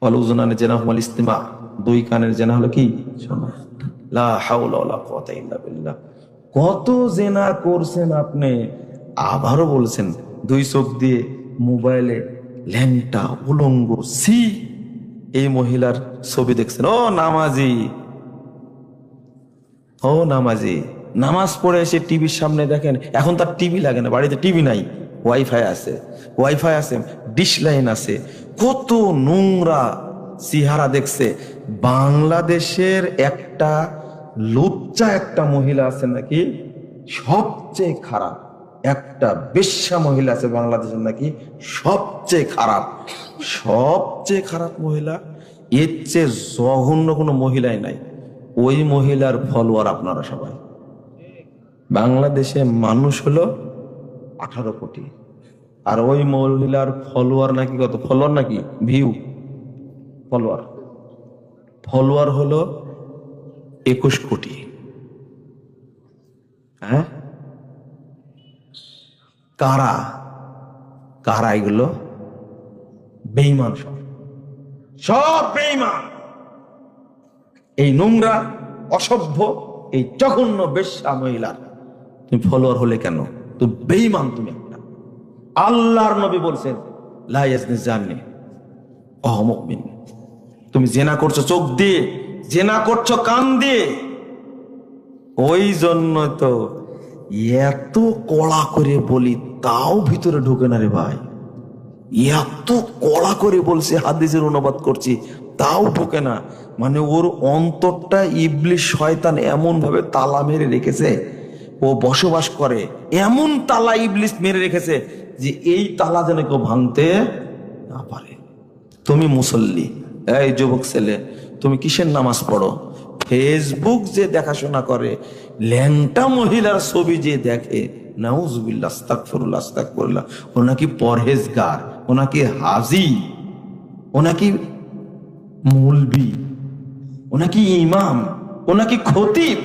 ওয়াল উযুনানি জিনাহুমাল ইস্তিমা, দুই কানের জেনা হলো কি? শোনা। লা হাওলা ওয়ালা কুওয়াতা ইল্লা বিল্লাহ। কত জেনা করছেন আপনি। আবারও বলছেন দুই চোখ দিয়ে মোবাইলে ল্যাংটা উলঙ্গ, সি। এই মহিলার ছবি দেখছেন? ও নামাজি, ও নামাজি, নামাজ পড়ে এসে টিভির সামনে দেখেন। এখন তার টিভি লাগে না, বাড়িতে টিভি নাই, ওয়াইফাই আছে, ওয়াইফাই আছে, ডিশ লাইন আছে। কত নোংরা চেহারা দেখছে। বাংলাদেশের একটা লজ্জা একটা মহিলা আছে নাকি সবচেয়ে খারাপ, একটা বেশ্যা মহিলা আছে বাংলাদেশের নাকি সবচেয়ে খারাপ, সবচেয়ে খারাপ মহিলা। এর চেয়ে জঘন্য কোনো মহিলাই নাই। ওই মহিলার ফলোয়ার আপনারা সবাই। বাংলাদেশে মানুষ হলো 18 কোটি, আর ওই মহিলার ফলোয়ার নাকি কত? ফলোয়ার নাকি ভিউ, ফলোয়ার, ফলোয়ার হলো 21 কোটি। হ্যাঁ, কারা কারা এগুলো? বেঈমান, সব সব বেঈমান। এই নোংরা অসভ্য এই জঘন্য বেশ্যা মহিলা তুমি ফলোয়ার হলে কেন? তুমি বেঈমান, তুমি একটা। আল্লাহর নবী বলছেন লা ইয়াজনি জানি ওয়া হুয়া মুমিন। তুমি জেনা করছো চোখ দিয়ে, জেনা করছো কান দিয়ে। ওই জন্য তো এত কড়া করে বলি, তাও ভিতরে ঢোকে না রে ভাই। এত কড়া করে বলছে, হাদিসের অনুবাদ করছি, তাও ঢোকে না। মানে ওর অন্তরটা ইবলিশ শয়তান এমন ভাবে তালা মেরে রেখেছে, ও বসবাস করে এমন তালা ইবলিশ মেরে রেখেছে যে এই তালা যেন কেউ ভাঙতে না পারে। তুমি মুসল্লি, এই যুবক ছেলে, তুমি কিসের নামাজ পড়ো? ফেসবুক যে দেখাশোনা করে, ল্যাংটা মহিলার ছবি যে দেখে, নাউজুবিল্লাহ, আস্তাগফিরুল্লাহ, আস্তাগফিরুল্লাহ, ও নাকি পরহেজগার, ও নাকি হাজি, ও নাকি মৌলবি, ও নাকি ইমাম, ও নাকি খতিব।